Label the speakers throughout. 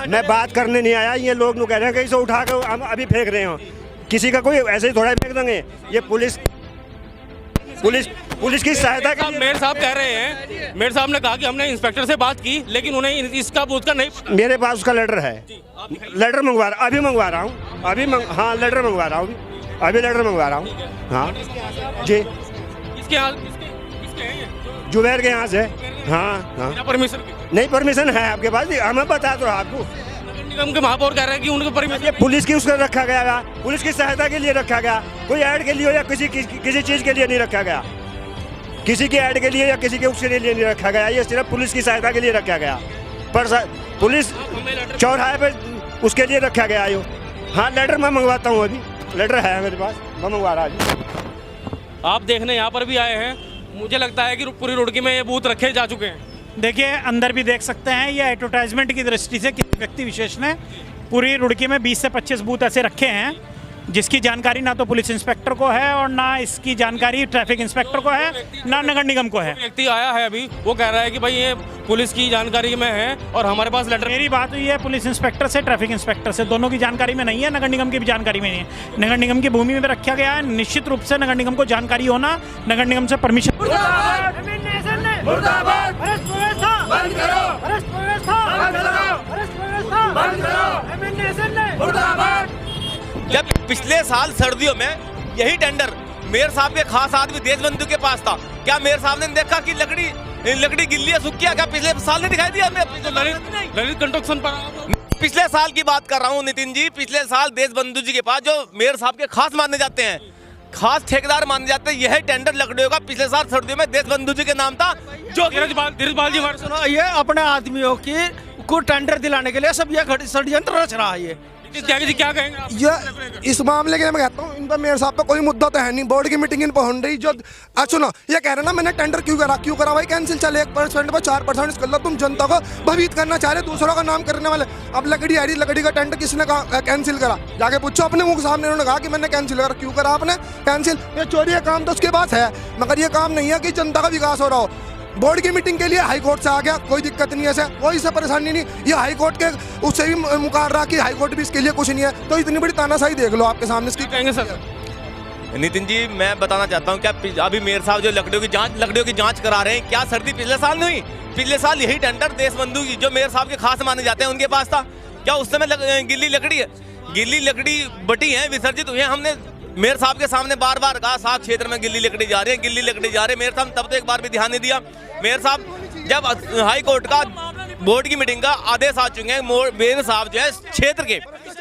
Speaker 1: मैं बात करने नहीं आया, ये लोग कह रहे हैं कि इसे उठा कर हम अभी फेंक रहे हो। किसी का कोई ऐसे ही थोड़ा फेंक देंगे। ये पुलिस की सहायता के लिए।
Speaker 2: मेयर साहब कह रहे हैं, मेयर साहब ने कहा कि हमने इंस्पेक्टर से बात की, लेकिन उन्हें इसका बूथ का नहीं।
Speaker 1: मेरे पास उसका लेटर है, लेटर मंगवा रहा, अभी मंगवा रहा हूँ, हाँ लेटर मंगवा रहा हूँ, अभी लेटर मंगवा रहा हूँ। हाँ जी,
Speaker 2: किसके हैं ये?
Speaker 1: जुबैर के यहाँ से। हाँ हाँ,
Speaker 2: परमिशन
Speaker 1: नहीं, परमिशन है आपके पास, हमें बता दो आपको।
Speaker 2: नगर निगम के महापौर कह रहे हैं कि उनको परमिशन।
Speaker 1: ये पुलिस की उसका रखा गया, पुलिस की सहायता के लिए रखा गया, कोई ऐड के लिए या किसी चीज के लिए नहीं रखा गया, किसी के ऐड के लिए या किसी के उसके लिए नहीं रखा गया, ये सिर्फ पुलिस की सहायता के लिए रखा गया। पर पुलिस चौराहे पे उसके लिए रखा गया। यो हाँ, लेटर मैं मंगवाता हूँ, अभी लेटर है मेरे पास, मैं मंगवा रहा हूँ।
Speaker 2: आप देखने यहाँ पर भी आए हैं, मुझे लगता है कि पूरी रुड़की में ये बूथ रखे जा चुके हैं।
Speaker 3: देखिए, अंदर भी देख सकते हैं, ये एडवर्टाइजमेंट की दृष्टि से किसी व्यक्ति विशेष ने पूरी रुड़की में 20 से 25 बूथ ऐसे रखे हैं, जिसकी जानकारी ना तो पुलिस इंस्पेक्टर को है और ना इसकी जानकारी ट्रैफिक इंस्पेक्टर को है, ना नगर निगम को है।
Speaker 2: व्यक्ति आया है अभी, वो कह रहा है कि भाई ये पुलिस की जानकारी में है और हमारे पास लेटर।
Speaker 3: मेरी बात हुई है पुलिस इंस्पेक्टर से, ट्रैफिक इंस्पेक्टर से, दोनों की जानकारी में नहीं है, नगर निगम की भी जानकारी में नहीं है। नगर निगम की भूमि में रखा गया है, निश्चित रूप से नगर निगम को जानकारी होना, नगर निगम से परमिशन।
Speaker 4: जब पिछले साल सर्दियों में यही टेंडर मेयर साहब के खास आदमी देशबंधु के पास था, क्या मेयर साहब ने देखा कि लकड़ी गिल्ली है, सूखी है? क्या पिछले साल नहीं दिखाई दिया हमें?
Speaker 2: ललित कंस्ट्रक्शन पर
Speaker 4: पिछले साल की बात कर रहा हूँ नितिन जी, पिछले साल देशबंधु जी के पास जो मेयर साहब के खास माने जाते हैं, खास ठेकेदार माने जाते हैं, यही टेंडर लकड़ियों का पिछले साल सर्दियों में देशबंधु जी के नाम था। जो
Speaker 2: धीरजपाल जी हमारे
Speaker 5: सुनो, ये अपने आदमियों की को टेंडर दिलाने के लिए सब ये षड्यंत्र रच रहा है। ये
Speaker 2: क्या कहेंगे आप?
Speaker 6: ये इस मामले के लिए मैं कहता हूँ, इन पर मेयर साहब का कोई मुद्दा तो है नहीं, बोर्ड की मीटिंग इन पर हो रही। जो सुनो, ये कह रहे ना मैंने टेंडर क्यों करा भाई, कैंसिल चले 1% पर 4% कर लो। तुम जनता को भयभीत करना चाह रहे, दूसरों का नाम करने वाले। अब लकड़ी आ रही, लकड़ी का टेंडर किसने कैंसिल करा? जाके पूछो अपने मुंह सामने, उन्होंने कहा कि मैंने कैंसिल करा। क्यों करा आपने कैंसिल? ये चोरी का काम तो उसके पास है, मगर ये काम नहीं है कि जनता का विकास हो रहा हो। बोर्ड की मीटिंग के लिए हाई कोर्ट से आ गया, कोई दिक्कत नहीं है, ऐसे कोई से परेशानी नहीं। ये हाई कोर्ट के उससे भी मुकार रहा कि हाई कोर्ट भी इसके लिए कुछ नहीं है। तो इतनी बड़ी तानाशाही देख लो आपके सामने इसकी।
Speaker 2: कहेंगे सर?
Speaker 4: नितिन जी, मैं बताना चाहता हूँ, क्या अभी मेयर साहब जो लकड़ियों की जांच करा रहे हैं, क्या सर्दी पिछले साल नहीं हुई? पिछले साल यही टेंडर देशबंधु जी जो मेयर साहब के खास माने जाते हैं उनके पास था। क्या उस समय गिल्ली लकड़ी बटी है, विसर्जित हुई है? हमने मेयर साहब के सामने बार बार कहा, साहब क्षेत्र में गिल्ली लकड़ी जा रही है। मेयर साहब तब तो एक बार भी ध्यान नहीं दिया। मेयर साहब, जब हाई कोर्ट का बोर्ड की मीटिंग का आदेश आ चुके हैं, मेयर साहब जो है क्षेत्र के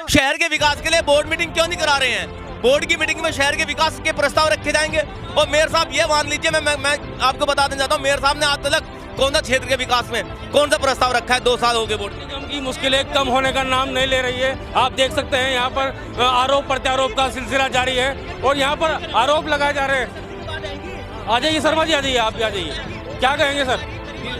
Speaker 4: शहर के विकास के लिए बोर्ड मीटिंग क्यों नहीं करा रहे हैं? बोर्ड की मीटिंग में शहर के विकास के प्रस्ताव रखे जाएंगे। और मेयर साहब ये मान लीजिए, मैं आपको बता देना चाहता हूँ, मेयर साहब ने आज तक कौन सा क्षेत्र के विकास में कौन सा प्रस्ताव रखा है? 2 साल हो गए बोर्ड
Speaker 2: निगम की मुश्किलें कम होने का नाम नहीं ले रही है। आप देख सकते हैं यहाँ पर आरोप प्रत्यारोप का सिलसिला जारी है और यहाँ पर आरोप लगाए जा रहे हैं। आ जाइए शर्मा जी, आ जाइए, आप भी आ जाइए। क्या कहेंगे सर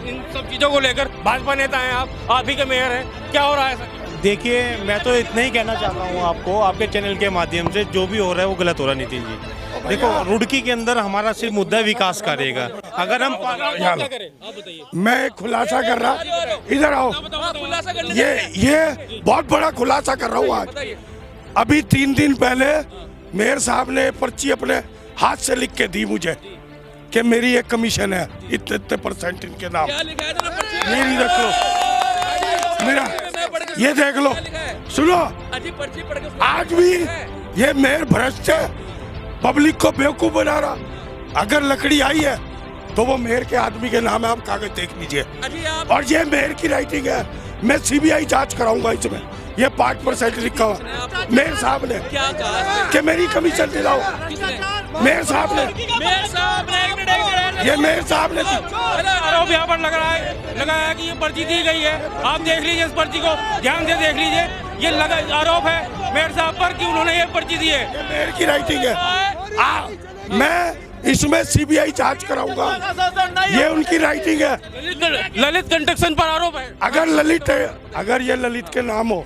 Speaker 2: इन सब चीज़ों को लेकर? भाजपा नेता हैं आप ही के मेयर हैं, क्या हो रहा है सर?
Speaker 7: देखिए, मैं तो इतना ही कहना चाहता हूँ आपको, आपके चैनल के माध्यम से, जो भी हो रहा है वो गलत हो रहा है नितिन जी। देखो, रुड़की के अंदर हमारा सिर्फ मुद्दा विकास करेगा। अगर हम
Speaker 2: क्या करें आप बताइए।
Speaker 6: मैं खुलासा कर रहा, इधर आओ, ये बहुत बड़ा खुलासा कर रहा हूँ आज। अभी 3 दिन पहले मेयर साहब ने पर्ची अपने हाथ से लिख के दी मुझे कि मेरी एक कमीशन है, इतने % इनके नाम। मेरी देख लो, मेरा ये देख लो, सुनो, आज भी ये मेयर भ्रष्ट है, पब्लिक को बेवकूफ बना रहा। अगर लकड़ी आई है तो वो मेयर के आदमी के नाम है, आप कागज देख लीजिए। और ये मेयर की राइटिंग है, मैं CBI जांच कराऊंगा इसमें। ये 5% लिखा हुआ मेयर साहब ने कि मेरी कमीशन दिलाओ। मेयर साहब ने ये मेयर साहब ने
Speaker 2: आरोप यहाँ पर लगाया कि ये पर्ची दी गई है। आप देख लीजिए, इस पर्ची को ध्यान से देख लीजिए, ये आरोप है मेयर साहब पर कि उन्होंने ये पर्ची दी है।
Speaker 6: मेयर की राइटिंग है। मैं इसमें सीबीआई जांच कराऊंगा, ये उनकी राइटिंग है।
Speaker 2: ललित कंस्ट्रक्शन पर आरोप है।
Speaker 6: अगर ये ललित के नाम हो,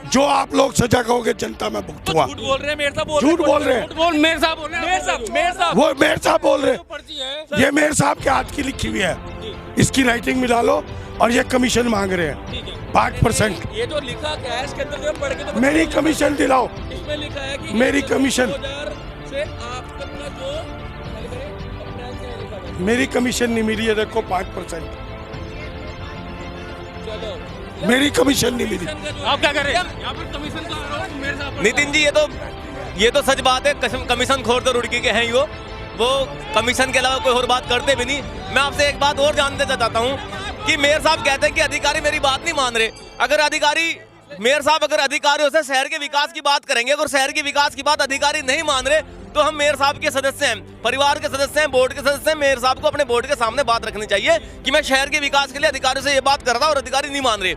Speaker 6: जो आप लोग सजा कहोगे जनता में भुगतूंगा।
Speaker 2: झूठ बोल रहे हैं मेयर साहब,
Speaker 6: झूठ बोल रहे हैं,
Speaker 2: मेयर साहब बोल रहे हैं,
Speaker 6: वो मेयर साहब बोल रहे
Speaker 2: पर्ची है
Speaker 6: हैं, ये मेयर साहब के हाथ की लिखी हुई है, इसकी राइटिंग मिला लो। और ये कमीशन मांग रहे हैं 5%।
Speaker 2: ये जो लिखा क्या है इसके अंदर जो पढ़ के तो
Speaker 6: मेरी कमीशन दिलाओ,
Speaker 2: इसमें लिखा है कि
Speaker 6: मेरी कमीशन,
Speaker 2: 2000 से आप तक का जो अप्रैल से लिखा है।
Speaker 6: मेरी कमीशन नहीं मिली है, देखो 5%।
Speaker 2: चलो
Speaker 6: मेरी कमीशन नहीं मिली।
Speaker 2: आप क्या कर रहे हैं यहाँ पर? कमीशन का आरोप मेरे साहब पर।
Speaker 4: नितिन जी ये तो सच बात है, कमीशन खोर तो रुड़की के हैं ही वो कमीशन के अलावा कोई और बात करते भी नहीं। मैं आपसे एक बात और जानते चाहता हूँ कि मेयर साहब कहते हैं कि अधिकारी मेरी बात नहीं मान रहे। अगर मेयर साहब अगर अधिकारियों से शहर के विकास की बात करेंगे, अगर शहर के विकास की बात अधिकारी नहीं मान रहे, तो हम मेयर साहब के सदस्य हैं, परिवार के सदस्य हैं, बोर्ड के सदस्य हैं। मेयर साहब को अपने बोर्ड के सामने बात रखनी चाहिए कि मैं शहर के विकास के लिए अधिकारियों से ये बात कर रहा हूँ और अधिकारी नहीं मान रहे।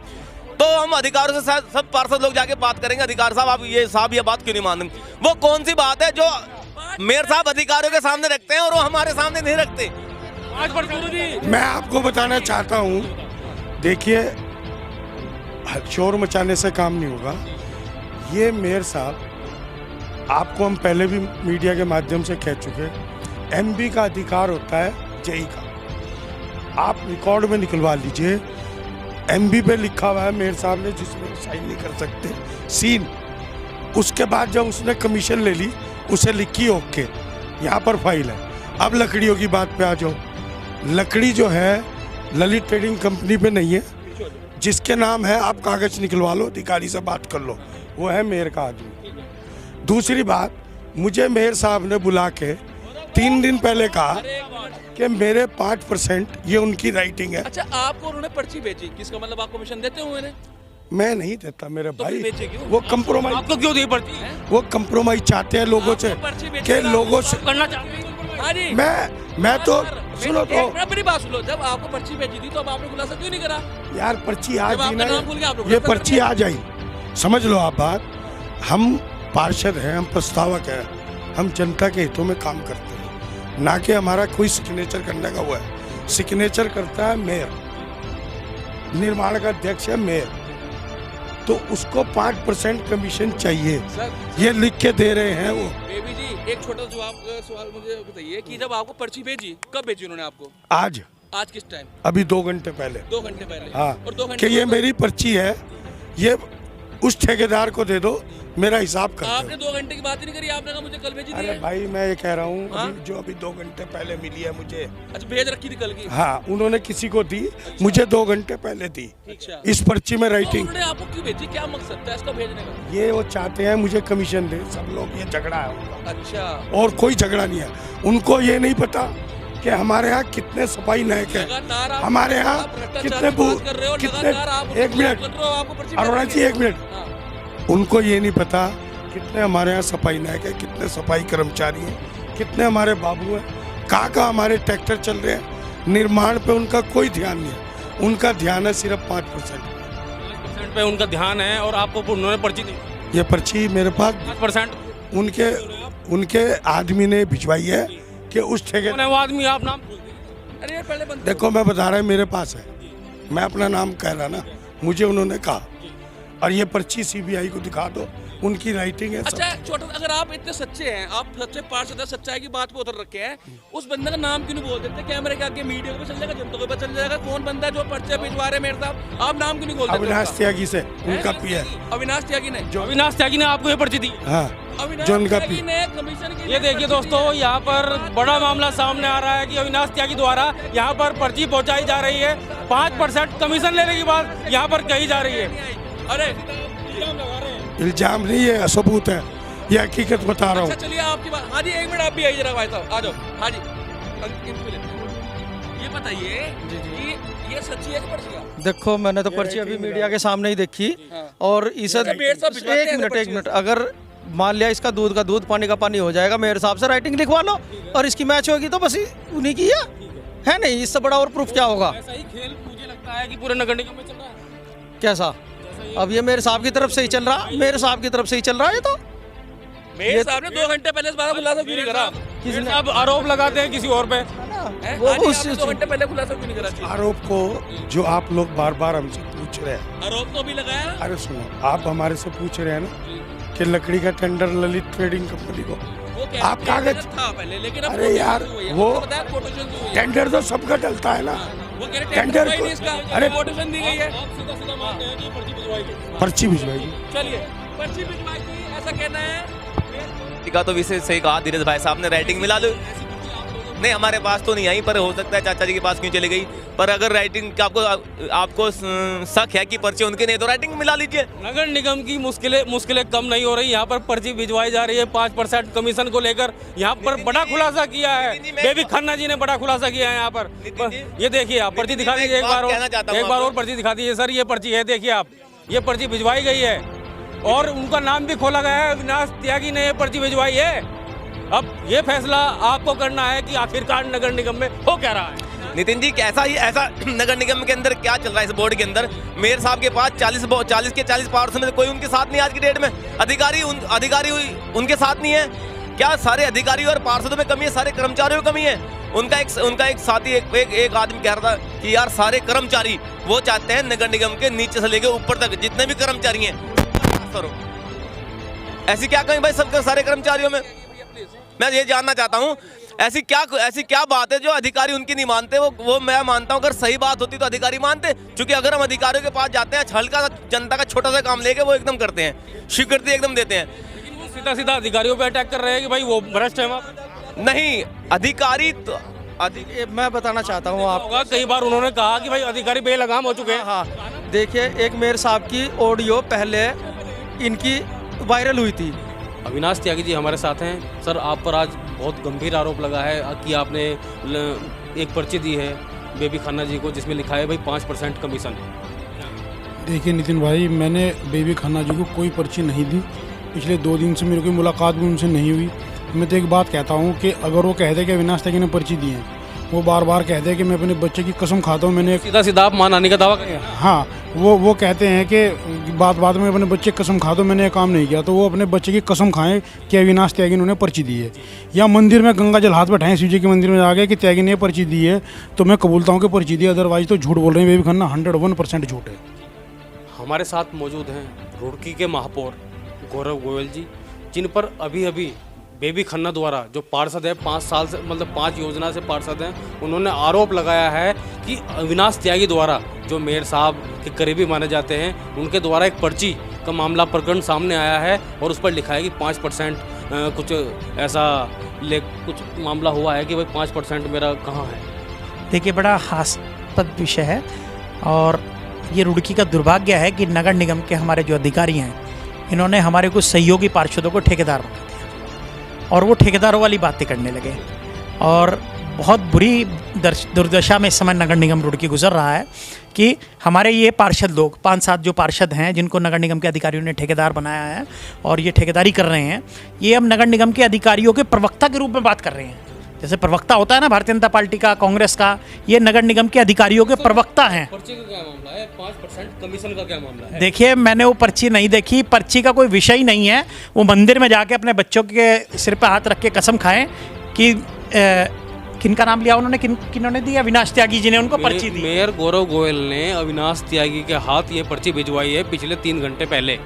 Speaker 4: तो हम अधिकारियों से सब पार्षद लोग जाके बात करेंगे, अधिकारी साहब आप ये बात क्यों नहीं मान रहे? वो कौन सी बात है जो मेयर साहब अधिकारियों के सामने रखते हैं और वो हमारे सामने नहीं रखते?
Speaker 6: मैं आपको बताना चाहता हूँ, देखिए शोर मचाने से काम नहीं होगा। ये मेयर साहब, आपको हम पहले भी मीडिया के माध्यम से कह चुके, एमबी का अधिकार होता है जेई का। आप रिकॉर्ड में निकलवा लीजिए, एमबी पे लिखा हुआ है मेयर साहब ने, जिसमें साइन नहीं कर सकते सीन। उसके बाद जब उसने कमीशन ले ली, उसे लिखी ओके, यहाँ पर फाइल है। अब लकड़ियों की बात पे आ जाओ। लकड़ी जो है ललित ट्रेडिंग कंपनी पे नहीं है, जिसके नाम है आप कागज निकलवा लो, अधिकारी से बात कर लो, वो है मेयर का आदमी। दूसरी बात, मुझे मेयर साहब ने बुला के 3 दिन पहले कहा कि मेरे 5% ये उनकी राइटिंग है।
Speaker 2: अच्छा, आपको उन्होंने पर्ची भेजी, किसका मतलब आप कमीशन देते हुए ने?
Speaker 6: मैं नहीं देता मेरे
Speaker 2: तो
Speaker 6: भाई,
Speaker 2: फिर बेचे क्यों?
Speaker 6: वो कंप्रोमाइज,
Speaker 2: आपको क्यों दी पर्ची?
Speaker 6: वो कंप्रोमाइज चाहते हैं लोगों से कि लोगों से
Speaker 2: करना चाहते हैं। हाँ जी।
Speaker 6: मैं तो सुनो तो
Speaker 2: मेरी बात सुनो, जब आपको पर्ची भेजी थी तो अब आपने खुलासा क्यों नहीं करा?
Speaker 6: यार पर्ची आ
Speaker 2: जब
Speaker 6: गई
Speaker 2: आपका
Speaker 6: ना,
Speaker 2: नाम भूल गया, आप लोग
Speaker 6: ये
Speaker 2: खुलासा
Speaker 6: पर्ची आ जाई, समझ लो आप बात। हम पार्षद हैं, हम प्रस्तावक हैं, हम जनता के हितों में काम करते हैं, ना कि हमारा कोई सिग्नेचर करने का हुआ है। सिग्नेचर करता है मेयर, निर्माण का अध्यक्ष है मेयर, तो उसको 5% कमीशन चाहिए, ये लिख के दे रहे हैं वो।
Speaker 2: बेबी जी, एक छोटा सवाल मुझे बताइए कि जब आपको पर्ची भेजी, कब भेजी उन्होंने आपको?
Speaker 6: आज
Speaker 2: किस टाइम?
Speaker 6: अभी 2 घंटे पहले।
Speaker 2: 2 घंटे पहले?
Speaker 6: हाँ,
Speaker 2: और 2 घंटे
Speaker 6: कि ये मेरी पर्ची है, ये उस ठेकेदार को दे दो, मेरा हिसाब कर दो।
Speaker 2: आपने 2 घंटे की बात ही नहीं करी, आपने कहा मुझे कल भेजी थी।
Speaker 6: अरे भाई मैं ये कह रहा हूँ,
Speaker 2: हाँ?
Speaker 6: अभी 2 घंटे पहले मिली है मुझे।
Speaker 2: अच्छा, भेज रखी थी कल की?
Speaker 6: हाँ, उन्होंने किसी को दी, मुझे 2 घंटे पहले दी।
Speaker 2: अच्छा,
Speaker 6: इस पर्ची में
Speaker 2: तो
Speaker 6: राइटिंग।
Speaker 2: उन्होंने आपको क्यों भेजी? क्या मकसद था इसका भेजने का?
Speaker 6: ये वो चाहते हैं मुझे कमीशन दे, सब लोग, ये झगड़ा है उनका,
Speaker 2: अच्छा,
Speaker 6: और कोई झगड़ा नहीं है। उनको ये नहीं पता कि हमारे यहाँ कितने सफाई नायक हैं,
Speaker 2: लगातार आप-
Speaker 6: हमारे यहाँ
Speaker 2: आप भ्रष्टाचार
Speaker 6: कितने
Speaker 2: की बात कर रहे हो,
Speaker 6: कितने,
Speaker 2: लगातार आप
Speaker 6: एक मिनट
Speaker 2: कर रहे हो, आपको पर्ची
Speaker 6: अरोड़ा
Speaker 2: भेज
Speaker 6: जी,
Speaker 2: रही
Speaker 6: 1 मिनट।
Speaker 2: है। हाँ।
Speaker 6: उनको ये नहीं पता कितने हमारे यहाँ सफाई नायक है, कितने सफाई कर्मचारी हैं, कितने हमारे बाबू हैं, कहाँ हमारे ट्रैक्टर चल रहे हैं। निर्माण पे उनका कोई ध्यान नहीं है, उनका ध्यान है सिर्फ 5%
Speaker 2: पे उनका ध्यान है और आपको उन्होंने पर्ची दी।
Speaker 6: ये पर्ची मेरे पास
Speaker 2: 5%
Speaker 6: उनके आदमी ने भिजवाई है कि उस ठेके।
Speaker 2: वो आदमी आप नाम भूल गए। अरे यार, पहले बंद
Speaker 6: देखो मैं बता रहा है, मेरे पास है, मैं अपना नाम कह रहा ना, मुझे उन्होंने कहा, और ये पर्ची सीबीआई को दिखा दो, उनकी राइटिंग है।
Speaker 2: अच्छा छोटा, अगर आप इतने सच्चे हैं, आप सच्चे पार्षद हैं, सच्चाई की बात पे उतर रखे हैं, उस बंदे का नाम क्यों नहीं बोल देते? कैमरे के आगे मीडिया को भी चल जाएगा, जनता को भी चल जाएगा कौन बंदा है जो पर्चे भिजवा रहे मेरे साहब। आप नाम क्यों नहीं बोल देते?
Speaker 6: अविनाश त्यागी से, उनका पीए।
Speaker 2: अविनाश त्यागी ने आपको ये पर्ची दी?
Speaker 6: हाँ, जो उनका पी।
Speaker 2: ये देखिए दोस्तों, यहाँ पर बड़ा मामला सामने आ रहा है कि अविनाश त्यागी द्वारा यहाँ पर पर्ची पहुँचाई जा रही है, 5% कमीशन लेने की बात यहाँ पर कही जा रही है। अरे
Speaker 6: इल्जाम नहीं है, सबूत है, ये हकीकत बता रहा हूँ।
Speaker 2: अच्छा चलिए, आपकी बात। हाँ जी, 1 मिनट आप भी आइए जरा भाई साहब, आ जाओ। हाँ जी, ये बताइए कि ये सच्ची है कि पर्ची है?
Speaker 5: देखो मैंने तो पर्ची अभी मीडिया के सामने ही देखी, और इसे एक मिनट अगर मान लिया इसका दूध का दूध पानी का पानी हो जाएगा, मेरे हिसाब से राइटिंग लिखवा लो, और इसकी मैच होगी तो बस उन्हीं की है नहीं, इससे बड़ा और प्रूफ क्या होगा?
Speaker 2: ऐसा ही खेल मुझे लगता है कि पूरे नगर निगम में चल रहा है।
Speaker 5: कैसा? अब ये मेरे साहब की तरफ से ही चल रहा, मेरे साहब की तरफ से ही चल रहा है। तो
Speaker 2: मेरे साहब ने 2 घंटे पहले इस बात का खुलासा क्यों नहीं करा?
Speaker 5: किसने
Speaker 2: अब आरोप लगाते हैं किसी और पे।
Speaker 5: वो उस
Speaker 2: 2 घंटे पहले खुलासा क्यों नहीं करा?
Speaker 6: आरोप को जो आप लोग बार बार हमसे पूछ रहे हैं,
Speaker 2: आरोप तो भी लगाया।
Speaker 6: अरे सुनो, आप हमारे से पूछ रहे हैं ना कि लकड़ी का टेंडर ललित ट्रेडिंग कंपनी को, आप कागज
Speaker 2: था पहले, लेकिन अब
Speaker 6: अरे यार वो टेंडर तो सबका डलता है ना,
Speaker 2: वो कह रहे
Speaker 6: टेंडर
Speaker 2: टेंडर इसका,
Speaker 6: अरे
Speaker 2: कोटेशन दी गई है। आप सीधा मानते हैं कि पर्ची भिजवाई गई।
Speaker 6: पर्ची भिजवाएगी।
Speaker 2: चलिए, पर्ची भिजवाई गई ऐसा कहना है।
Speaker 4: का तो विशेष सही कहा धीरज भाई साहब ने, राइटिंग मिला लो। नहीं हमारे पास तो नहीं आई, पर हो सकता है चाचा जी के पास क्यों चली गई। पर अगर राइटिंग आपको शक है कि पर्ची उनके नहीं, तो राइटिंग मिला लीजिए।
Speaker 2: नगर निगम की मुश्किलें कम नहीं हो रही। यहाँ पर पर्ची भिजवाई जा रही है 5% कमीशन को लेकर। यहाँ पर बड़ा खुलासा किया है बेबी खन्ना जी ने, बड़ा खुलासा किया है यहाँ पर। ये देखिए आप पर्ची दिखा दीजिए एक बार और पर्ची दिखा दीजिए सर। ये पर्ची है, देखिए आप, ये पर्ची भिजवाई गई है और उनका नाम भी खोला गया है, अविनाश त्यागी ने ये पर्ची भिजवाई है। अब ये फैसला आपको करना है कि आखिरकार नगर निगम में हो क्या रहा है।
Speaker 4: नितिन जी ऐसा नगर निगम के अंदर क्या चल रहा है इस बोर्ड के अंदर? मेयर साहब के पास 40 के 40 पार्षद में कोई उनके साथ नहीं आज की डेट में। अधिकारी उनके साथ नहीं है क्या? सारे अधिकारी और पार्षदों में कमी है, सारे कर्मचारियों में कमी है। उनका एक साथी एक आदमी कह रहा था कि यार सारे कर्मचारी वो चाहते हैं नगर निगम के नीचे से लेकर ऊपर तक जितने भी कर्मचारी हैं ऐसी क्या कमी भाई सब सारे कर्मचारियों में? मैं ये जानना चाहता हूँ ऐसी क्या बात है जो अधिकारी उनकी नहीं मानते? वो मैं मानता हूँ अगर सही बात होती तो अधिकारी मानते, क्योंकि अगर हम अधिकारियों के पास जाते हैं हल्का सा जनता का छोटा सा काम लेके वो एकदम करते हैं, स्वीकृति एकदम देते हैं।
Speaker 2: लेकिन वो सीधा अधिकारियों पे अटैक कर रहे हैं कि भाई वो भ्रष्ट है।
Speaker 4: नहीं अधिकारी तो
Speaker 5: मैं बताना चाहता हूँ आपको,
Speaker 2: कई बार उन्होंने कहा कि भाई अधिकारी बेलगाम हो चुके हैं।
Speaker 5: हाँ देखिए, एक मेयर साहब की ऑडियो पहले इनकी वायरल हुई थी।
Speaker 2: अविनाश त्यागी जी हमारे साथ हैं। सर आप पर आज बहुत गंभीर आरोप लगा है कि आपने एक पर्ची दी है बेबी खन्ना जी को जिसमें लिखा है भाई 5% कमीशन।
Speaker 8: देखिए नितिन भाई, मैंने बेबी खन्ना जी को कोई पर्ची नहीं दी। पिछले 2 दिन से मेरी कोई मुलाकात भी उनसे नहीं हुई। मैं तो एक बात कहता हूँ कि अगर वो कहते कि अविनाश त्यागी ने पर्ची दी है, वो बार बार कहते हैं कि मैं अपने बच्चे की कसम खाता हूँ मैंने
Speaker 2: सीधा आप मान आने का दावा करें।
Speaker 8: हाँ वो कहते हैं कि बात में अपने बच्चे की कसम खाता हूँ मैंने ये काम नहीं किया, तो वो अपने बच्चे की कसम खाएं कि अविनाश त्यागी ने उन्हें पर्ची दी है। या मंदिर में गंगा जल हाथ बैठाएं शिव जी के मंदिर में जाके कि त्यागी ने ये पर्ची दी है, तो मैं कबूलता हूँ कि पर्ची दी, अदरवाइज तो झूठ बोल रहे हैं बेबी खन्ना, 101% झूठ है।
Speaker 2: हमारे साथ मौजूद हैं रुड़की के महापौर गौरव गोयल जी, जिन पर अभी बेबी खन्ना द्वारा जो पार्षद है 5 साल से मतलब 5 योजना से पार्षद हैं, उन्होंने आरोप लगाया है कि अविनाश त्यागी द्वारा जो मेयर साहब के करीबी माने जाते हैं उनके द्वारा एक पर्ची का मामला प्रकरण सामने आया है और उस पर लिखा है कि 5% कुछ ऐसा कुछ मामला हुआ है कि भाई 5% मेरा कहाँ है।
Speaker 3: देखिए बड़ा हास्यास्पद विषय है और ये रुड़की का दुर्भाग्य है कि नगर निगम के हमारे जो अधिकारी हैं इन्होंने हमारे कुछ सहयोगी पार्षदों को ठेकेदार बना दिया और वो ठेकेदारों वाली बातें करने लगे और बहुत बुरी दुर्दशा में इस समय नगर निगम रुड़की गुजर रहा है कि हमारे ये पार्षद लोग 5-7 जो पार्षद हैं जिनको नगर निगम के अधिकारियों ने ठेकेदार बनाया है और ये ठेकेदारी कर रहे हैं, ये अब नगर निगम के अधिकारियों के प्रवक्ता के रूप में बात कर रहे हैं। जैसे प्रवक्ता होता है ना भारतीय जनता पार्टी का, कांग्रेस का, ये नगर निगम के अधिकारियों के प्रवक्ता हैं।
Speaker 2: पर्ची का क्या मामला है? 5% कमीशन का क्या मामला है?
Speaker 3: देखिए मैंने वो पर्ची नहीं देखी, पर्ची का कोई विषय ही नहीं है। वो मंदिर में जाके अपने बच्चों के सिर पे हाथ रख के कसम खाएं कि किनका नाम लिया उन्होंने, किन्होंने दी? अविनाश त्यागी जी ने उनको पर्ची दी।
Speaker 2: मेयर गौरव गोयल ने अविनाश त्यागी के हाथ ये पर्ची भिजवाई है पिछले 3 घंटे पहले।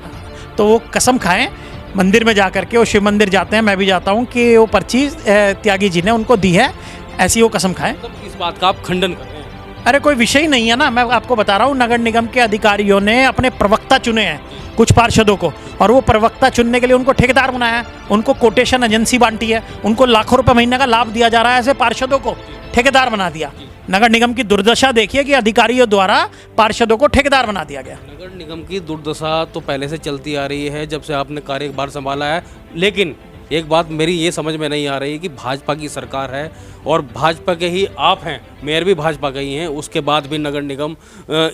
Speaker 3: तो वो कसम खाएं मंदिर में जा करके, वो शिव मंदिर जाते हैं, मैं भी जाता हूँ, कि वो पर्ची त्यागी जी ने उनको दी है, ऐसी वो कसम खाएं।
Speaker 2: तो इस बात का आप खंडन कर रहे हैं?
Speaker 3: अरे कोई विषय ही नहीं है ना, मैं आपको बता रहा हूँ नगर निगम के अधिकारियों ने अपने प्रवक्ता चुने हैं कुछ पार्षदों को, और वो प्रवक्ता चुनने के लिए उनको ठेकेदार बनाया है, उनको कोटेशन एजेंसी बांटी है, उनको लाखों रुपए महीने का लाभ दिया जा रहा है, ऐसे पार्षदों को ठेकेदार बना दिया। नगर निगम की दुर्दशा देखिए कि अधिकारियों द्वारा पार्षदों को ठेकेदार बना दिया गया।
Speaker 2: नगर निगम की दुर्दशा तो पहले से चलती आ रही है जब से आपने कार्यभार संभाला है, लेकिन एक बात मेरी ये समझ में नहीं आ रही कि भाजपा की सरकार है और भाजपा के ही आप हैं, मेयर भी भाजपा के ही हैं, उसके बाद भी नगर निगम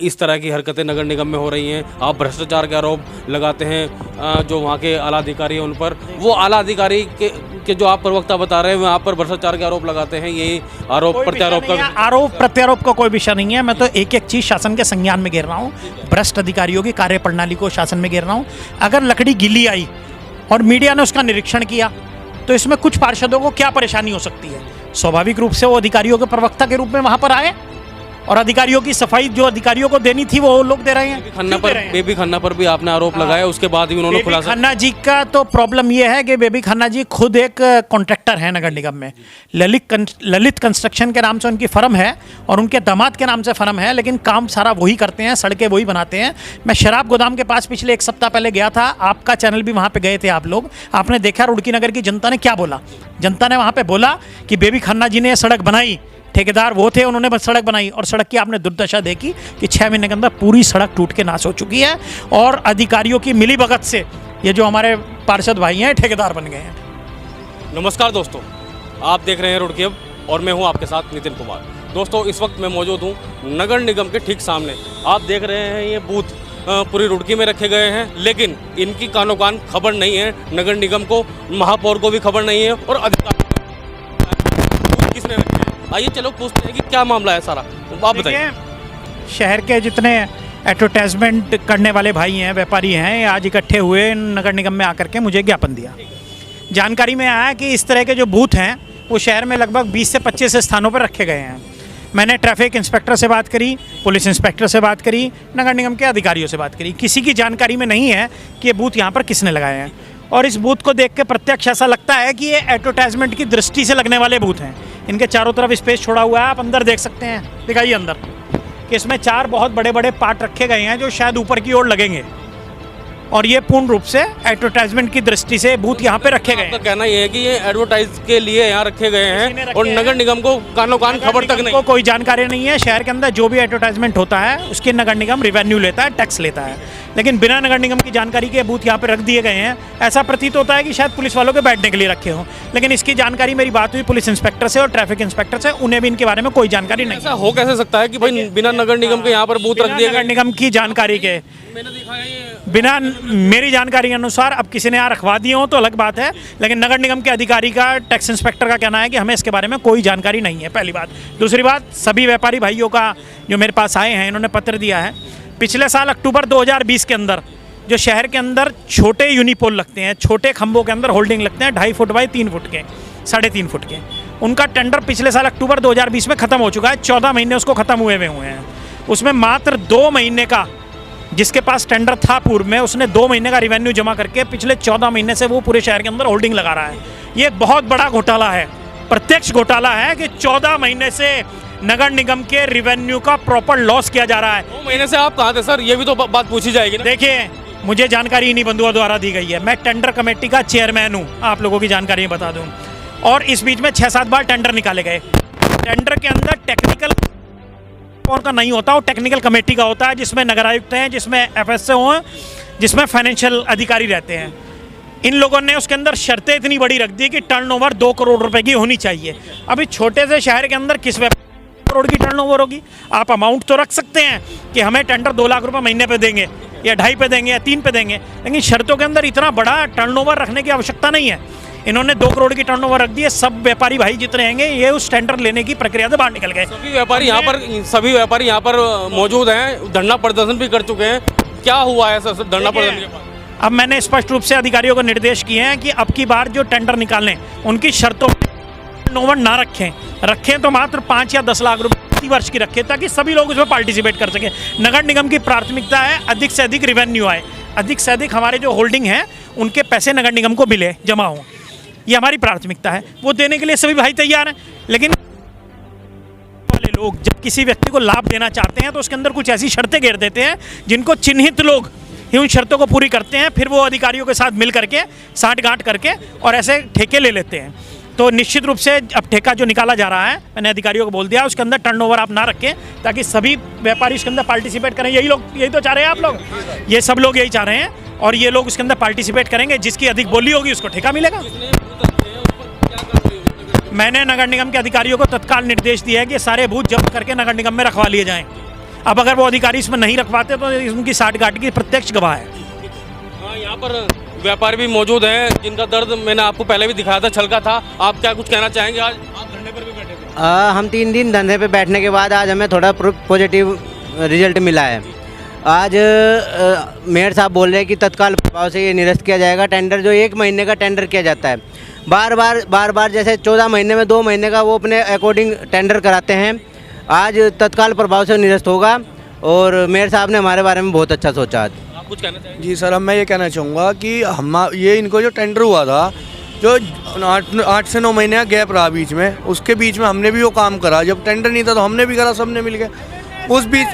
Speaker 2: इस तरह की हरकतें नगर निगम में हो रही हैं। आप भ्रष्टाचार के आरोप लगाते हैं जो वहाँ के आला अधिकारी हैं उन पर, वो आला अधिकारी के जो आप प्रवक्ता बता रहे हैं वहाँ पर भ्रष्टाचार के आरोप लगाते हैं। यही आरोप प्रत्यारोप का
Speaker 3: आरोप प्रत्यारोप का कोई विषय नहीं है। मैं तो एक एक चीज़ शासन के संज्ञान में घेर रहा हूँ, भ्रष्ट अधिकारियों की कार्यप्रणाली को शासन में घेर रहा हूँ। अगर लकड़ी गीली आई और मीडिया ने उसका निरीक्षण किया तो इसमें कुछ पार्षदों को क्या परेशानी हो सकती है? स्वाभाविक रूप से वो अधिकारियों के प्रवक्ता के रूप में वहाँ पर आए और अधिकारियों की सफाई जो अधिकारियों को देनी थी वो लोग दे रहे हैं।
Speaker 2: बेबी खन्ना पर भी आपने आरोप लगाया, उसके बाद भी उन्होंने
Speaker 3: बेबी
Speaker 2: खुलासा।
Speaker 3: खन्ना जी का तो प्रॉब्लम ये है कि बेबी खन्ना जी खुद एक कॉन्ट्रैक्टर है नगर निगम में। ललित कंस्ट्रक्शन के नाम से उनकी फर्म है और उनके दामाद के नाम से फर्म है, लेकिन काम सारा वही करते हैं, सड़कें वही बनाते हैं। मैं शराब गोदाम के पास पिछले 1 सप्ताह पहले गया था, आपका चैनल भी वहाँ पे गए थे आप लोग। आपने देखा रुड़की नगर की जनता ने क्या बोला। जनता ने वहाँ पे बोला कि बेबी खन्ना जी ने सड़क बनाई, ठेकेदार वो थे, उन्होंने बस सड़क बनाई और सड़क की आपने दुर्दशा देखी कि 6 महीने के अंदर पूरी सड़क टूट के नाश हो चुकी है और अधिकारियों की मिलीभगत से ये जो हमारे पार्षद भाई हैं ठेकेदार बन गए हैं।
Speaker 2: नमस्कार दोस्तों, आप देख रहे हैं रुड़की अब और मैं हूं आपके साथ नितिन कुमार। दोस्तों इस वक्त मैं मौजूद हूं नगर निगम के ठीक सामने। आप देख रहे हैं ये बूथ पूरी रुड़की में रखे गए हैं, लेकिन इनकी कानो कान खबर नहीं है। नगर निगम को, महापौर को भी खबर नहीं है और अधिकारी किसने रखे हैं। आइए चलो पूछते हैं कि क्या मामला है सारा, आप बताइए।
Speaker 3: शहर के जितने एडवर्टाइजमेंट करने वाले भाई हैं, व्यापारी हैं, आज इकट्ठे हुए नगर निगम में आकर के मुझे ज्ञापन दिया। जानकारी में आया कि इस तरह के जो बूथ हैं वो शहर में लगभग 20 से 25 स्थानों पर रखे गए हैं। मैंने ट्रैफिक इंस्पेक्टर से बात करी, पुलिस इंस्पेक्टर से बात करी, नगर निगम के अधिकारियों से बात करी। किसी की जानकारी में नहीं है कि ये बूथ यहाँ पर किसने लगाए हैं। और इस बूथ को देख के प्रत्यक्ष ऐसा लगता है कि ये एडवर्टाइजमेंट की दृष्टि से लगने वाले बूथ हैं। इनके चारों तरफ स्पेस छोड़ा हुआ है, आप अंदर देख सकते हैं, दिखाइए अंदर कि इसमें 4 बहुत बड़े बड़े पार्ट रखे गए हैं जो शायद ऊपर की ओर लगेंगे और ये पूर्ण रूप से एडवर्टाइजमेंट की दृष्टि से बूथ यहाँ पे रखे गए हैं।
Speaker 2: आपका कहना ये है कि ये एडवर्टाइज के लिए यहाँ रखे गए हैं और नगर निगम को कानो कान खबर तक नहीं,
Speaker 3: को कोई जानकारी नहीं है। शहर के अंदर जो भी एडवर्टाइजमेंट होता है उसके नगर निगम रिवेन्यू लेता है, टैक्स लेता है, लेकिन बिना नगर निगम की जानकारी के बूथ यहाँ पे रख दिए गए हैं। ऐसा प्रतीत होता है कि शायद पुलिस वालों के बैठने के लिए रखे हों, लेकिन इसकी जानकारी मेरी बात हुई पुलिस इंस्पेक्टर से और ट्रैफिक इंस्पेक्टर से, उन्हें भी इनके बारे में कोई जानकारी नहीं।
Speaker 2: ऐसा हो कैसे सकता है कि भाई बिना नगर निगम के यहाँ पर बूथ रख दिए
Speaker 3: नगर
Speaker 2: गए?
Speaker 3: निगम की जानकारी के बिना, मेरी जानकारी के अनुसार, अब किसी ने यहाँ रखवा दिए हो तो अलग बात है, लेकिन नगर निगम के अधिकारी का, टैक्स इंस्पेक्टर का कहना है कि हमें इसके बारे में कोई जानकारी नहीं है, पहली बात। दूसरी बात, सभी व्यापारी भाइयों का जो मेरे पास आए हैं, इन्होंने पत्र दिया है। पिछले साल अक्टूबर 2020 के अंदर जो शहर के अंदर छोटे यूनिपोल लगते हैं, छोटे खंभों के अंदर होल्डिंग लगते हैं 2.5 फुट बाई 3 फुट के, 3.5 फुट के, उनका टेंडर पिछले साल अक्टूबर 2020 में ख़त्म हो चुका है। 14 महीने उसको ख़त्म हुए हैं। उसमें मात्र 2 महीने का, जिसके पास टेंडर था पूर्व में, उसने 2 महीने का रिवेन्यू जमा करके पिछले 14 महीने से वो पूरे शहर के अंदर होल्डिंग लगा रहा है। ये एक बहुत बड़ा घोटाला है, प्रत्यक्ष घोटाला है कि 14 महीने से नगर निगम के रिवेन्यू का प्रॉपर लॉस किया जा रहा है।
Speaker 2: 2 महीने से आप कहाँ थे सर? ये भी तो बात पूछी जाएगी ना।
Speaker 3: देखिए, मुझे जानकारी इन्हीं बंधुओं द्वारा दी गई है। मैं टेंडर कमेटी का चेयरमैन हूँ, आप लोगों की जानकारी बता दूँ। और इस बीच में 6-7 बार टेंडर निकाले गए। टेंडर के अंदर टेक्निकल कौन का नहीं होता, वो टेक्निकल कमेटी का होता है, जिसमें नगर आयुक्त हैं, जिसमें FSO हैं, जिसमें फाइनेंशियल अधिकारी रहते हैं। इन लोगों ने उसके अंदर शर्तें इतनी बड़ी रख दी कि टर्नओवर 2 करोड़ रुपए की होनी चाहिए। अभी छोटे से शहर के अंदर किस करोड़ की टर्नओवर होगी? आप अमाउंट तो रख सकते हैं कि हमें टेंडर 2 लाख रुपए महीने पे देंगे या 2.5 पे देंगे या 3 पे देंगे, लेकिन शर्तों के अंदर इतना बड़ा टर्नओवर रखने की आवश्यकता नहीं है। इन्होंने 2 करोड़ की टर्नओवर रख दी है। सब व्यापारी भाई जितने रहेंगे ये उस टेंडर लेने की प्रक्रिया से बाहर निकल गए।
Speaker 2: सभी व्यापारी यहाँ पर मौजूद हैं, धरना प्रदर्शन भी कर चुके हैं। क्या हुआ है सर धरना प्रदर्शन के बाद?
Speaker 3: अब मैंने स्पष्ट रूप से अधिकारियों को निर्देश किए हैं कि अब की बार जो टेंडर निकालें उनकी शर्तों टर्नओवर ना रखें तो मात्र 5 या 10 लाख रुपए प्रति वर्ष की रखें, ताकि सभी लोग उसमें पार्टिसिपेट कर सकें। नगर निगम की प्राथमिकता है अधिक से अधिक रिवेन्यू आए, अधिक से अधिक हमारे जो होल्डिंग है उनके पैसे नगर निगम को मिले, जमा हों, ये हमारी प्राथमिकता है। वो देने के लिए सभी भाई तैयार हैं, लेकिन वाले लोग जब किसी व्यक्ति को लाभ देना चाहते हैं तो उसके अंदर कुछ ऐसी शर्तें घेर देते हैं जिनको चिन्हित लोग ही उन शर्तों को पूरी करते हैं, फिर वो अधिकारियों के साथ मिल करके साठ-गांठ करके और ऐसे ठेके ले लेते हैं। तो निश्चित रूप से अब ठेका जो निकाला जा रहा है, मैंने अधिकारियों को बोल दिया, उसके अंदर टर्नओवर आप ना रखें ताकि सभी व्यापारी उसके अंदर पार्टिसिपेट करें। यही तो चाह रहे हैं आप लोग, ये सब लोग यही चाह रहे हैं और ये लोग उसके अंदर पार्टिसिपेट करेंगे। जिसकी अधिक बोली होगी उसको ठेका मिलेगा। मैंने नगर निगम के अधिकारियों को तत्काल निर्देश दिया है कि सारे बूथ जब्त करके नगर निगम में रखवा लिए जाएं। अब अगर वो अधिकारी इसमें नहीं रखवाते तो उनकी साठ-गांठ की प्रत्यक्ष गवाह है।
Speaker 2: यहाँ पर व्यापारी भी मौजूद हैं जिनका दर्द मैंने आपको पहले भी दिखाया था, छलका था। आप क्या कुछ कहना चाहेंगे? आज आप धरने पर भी बैठे थे।
Speaker 9: हम 3 दिन धंधे पे बैठने के बाद आज हमें थोड़ा पॉजिटिव रिजल्ट मिला है। आज मेयर साहब बोल रहे हैं कि तत्काल प्रभाव से ये निरस्त किया जाएगा। टेंडर जो 1 महीने का टेंडर किया जाता है, बार बार जैसे 14 महीने में 2 महीने का वो अपने अकॉर्डिंग टेंडर कराते हैं। आज तत्काल प्रभाव से निरस्त होगा और मेयर साहब ने हमारे बारे में बहुत अच्छा सोचा। आज
Speaker 2: आप कुछ कहना चाहेंगे?
Speaker 5: जी सर, अब मैं ये कहना चाहूँगा कि हम ये इनको जो टेंडर हुआ था, जो 8 से 9 महीने का गैप रहा बीच में, उसके बीच में हमने भी वो काम करा। जब टेंडर नहीं था तो हमने भी करा, सबने मिल के। उस बीच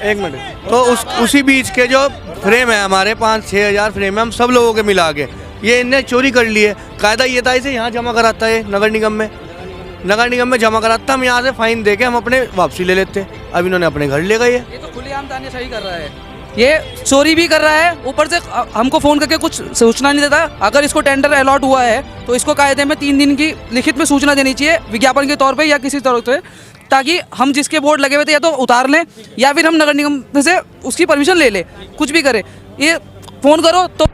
Speaker 5: 1 मिनट, तो उसी बीच के जो फ्रेम है हमारे 5-6 हज़ार फ्रेम है, हम सब लोगों के मिला के ये इनने चोरी कर लिए। कायदा ये था इसे यहाँ जमा कराता है नगर निगम में जमा कराता, हम यहाँ से फाइन दे के हम अपने वापसी ले लेते। अब इन्होंने अपने घर ले गए।
Speaker 10: ये तो खुलेआम तानाशाही कर रहा है, ये चोरी भी कर रहा है, ऊपर से हमको फ़ोन करके कुछ सूचना नहीं देता। अगर इसको टेंडर अलॉट हुआ है तो इसको कायदे में 3 दिन की लिखित में सूचना देनी चाहिए, विज्ञापन के तौर पे या किसी तरह से, ताकि हम जिसके बोर्ड लगे हुए थे या तो उतार लें या फिर हम नगर निगम में से उसकी परमिशन ले लें, कुछ भी करें। ये फ़ोन करो तो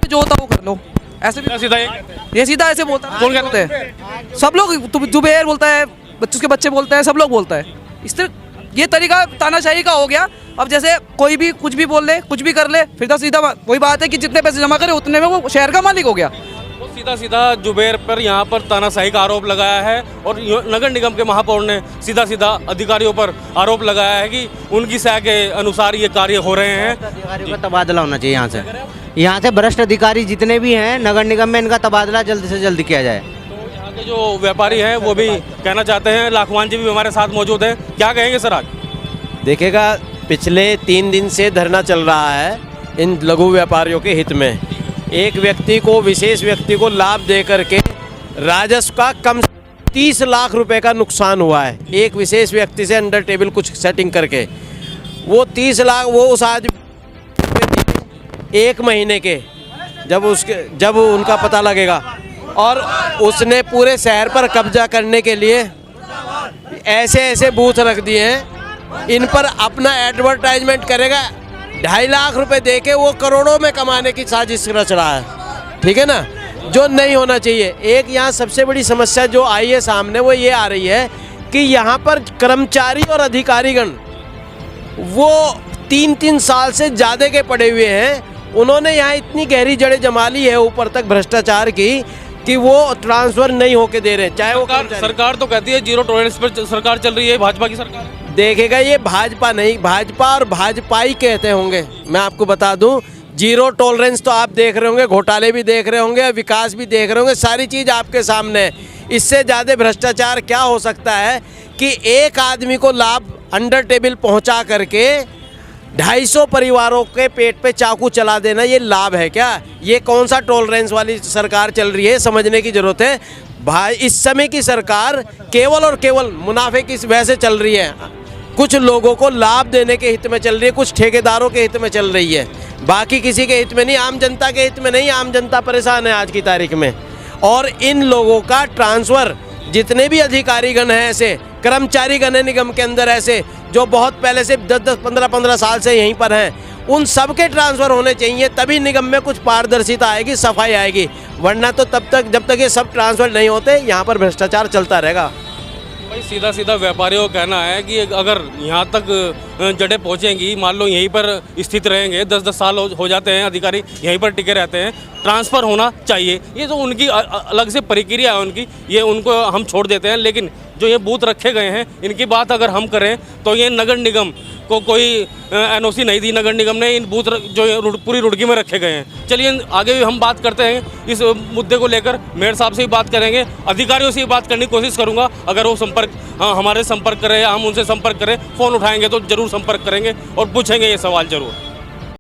Speaker 10: जो होता वो कर लो, ऐसे भी
Speaker 2: सीधा
Speaker 10: ये सीधा ऐसे बोलता है।
Speaker 2: कौन कहते हैं?
Speaker 10: सब लोग, जुबेर बोलता है, उसके बच्चे बोलते हैं, सब लोग बोलता है। इस तरह ये तरीका तानाशाही का हो गया। अब जैसे कोई भी कुछ भी बोल ले, कुछ भी कर ले, फिर तो सीधा वही बात है कि जितने पैसे जमा करे उतने में वो शहर का मालिक हो गया।
Speaker 2: सीधा सीधा जुबेर पर यहाँ पर तानाशाही का आरोप लगाया है और नगर निगम के महापौर ने सीधा सीधा अधिकारियों पर आरोप लगाया है कि उनकी सह के अनुसार ये कार्य हो रहे हैं।
Speaker 9: अधिकारियों का तबादला होना चाहिए यहाँ से भ्रष्ट अधिकारी जितने भी हैं नगर निगम में, इनका तबादला जल्द से जल्द किया जाए।
Speaker 2: तो यहाँ के जो व्यापारी हैं वो भी कहना चाहते हैं। लाखवान जी भी हमारे साथ मौजूद हैं, क्या कहेंगे सर आज?
Speaker 11: देखिएगा, पिछले 3 दिन से धरना चल रहा है इन लघु व्यापारियों के हित में। एक व्यक्ति को, विशेष व्यक्ति को लाभ दे करके राजस्व का कम 30 लाख रुपए का नुकसान हुआ है। एक विशेष व्यक्ति से अंडर टेबल कुछ सेटिंग करके वो 30 लाख वो उस आदमी 1 महीने के, जब उनका पता लगेगा, और उसने पूरे शहर पर कब्जा करने के लिए ऐसे बूथ रख दिए हैं। इन पर अपना एडवर्टाइजमेंट करेगा, 2.5 लाख रुपए देके वो करोड़ों में कमाने की साजिश रच रहा है। ठीक है ना, जो नहीं होना चाहिए। एक यहाँ सबसे बड़ी समस्या जो आई है सामने वो ये आ रही है कि यहाँ पर कर्मचारी और अधिकारीगण वो 3-3 साल से ज़्यादा के पड़े हुए हैं। उन्होंने यहाँ इतनी गहरी जड़ें जमा ली है ऊपर तक भ्रष्टाचार की कि वो ट्रांसफर नहीं होके दे रहे। चाहे वो
Speaker 2: सरकार तो कहती है जीरो टॉलरेंस पर सरकार चल रही है, भाजपा की सरकार।
Speaker 11: देखेगा, ये भाजपा नहीं, भाजपा और भाजपाई कहते होंगे। मैं आपको बता दूं, जीरो टॉलरेंस तो आप देख रहे होंगे, घोटाले भी देख रहे होंगे, विकास भी देख रहे होंगे, सारी चीज़ आपके सामने है। इससे ज़्यादा भ्रष्टाचार क्या हो सकता है कि एक आदमी को लाभ अंडर टेबल पहुंचा करके 250 परिवारों के पेट पे चाकू चला देना, ये लाभ है क्या? ये कौन सा टॉलरेंस वाली सरकार चल रही है, समझने की ज़रूरत है भाई। इस समय की सरकार केवल और केवल मुनाफे की वजह से चल रही है। कुछ लोगों को लाभ देने के हित में चल रही है, कुछ ठेकेदारों के हित में चल रही है, बाकी किसी के हित में नहीं, आम जनता के हित में नहीं। आम जनता परेशान है आज की तारीख में। और इन लोगों का ट्रांसफ़र, जितने भी अधिकारीगण हैं, ऐसे कर्मचारीगण हैं निगम के अंदर, ऐसे जो बहुत पहले से 10-10, 15-15 साल से यहीं पर हैं, उन सब के ट्रांसफ़र होने चाहिए, तभी निगम में कुछ पारदर्शिता आएगी, सफाई आएगी। वरना तो तब तक, जब तक ये सब ट्रांसफ़र नहीं होते, यहाँ पर भ्रष्टाचार चलता रहेगा।
Speaker 2: भाई सीधा सीधा व्यापारियों का कहना है कि अगर यहाँ तक जड़ें पहुँचेंगी, मान लो यहीं पर स्थित रहेंगे, 10-10 साल हो जाते हैं, अधिकारी यहीं पर टिके रहते हैं, ट्रांसफ़र होना चाहिए। ये तो उनकी अलग से प्रक्रिया है उनकी, ये उनको हम छोड़ देते हैं। लेकिन जो ये बूथ रखे गए हैं, इनकी बात अगर हम करें तो ये नगर निगम को कोई एनओसी नहीं दी नगर निगम ने। इन बूथ जो पूरी रुड़की में रखे गए हैं। चलिए आगे भी हम बात करते हैं इस मुद्दे को लेकर। मेयर साहब से भी बात करेंगे, अधिकारियों से भी बात करने की कोशिश करूंगा। अगर वो हमारे संपर्क करें या हम उनसे संपर्क करें, फ़ोन उठाएंगे तो ज़रूर संपर्क करेंगे और पूछेंगे ये सवाल ज़रूर।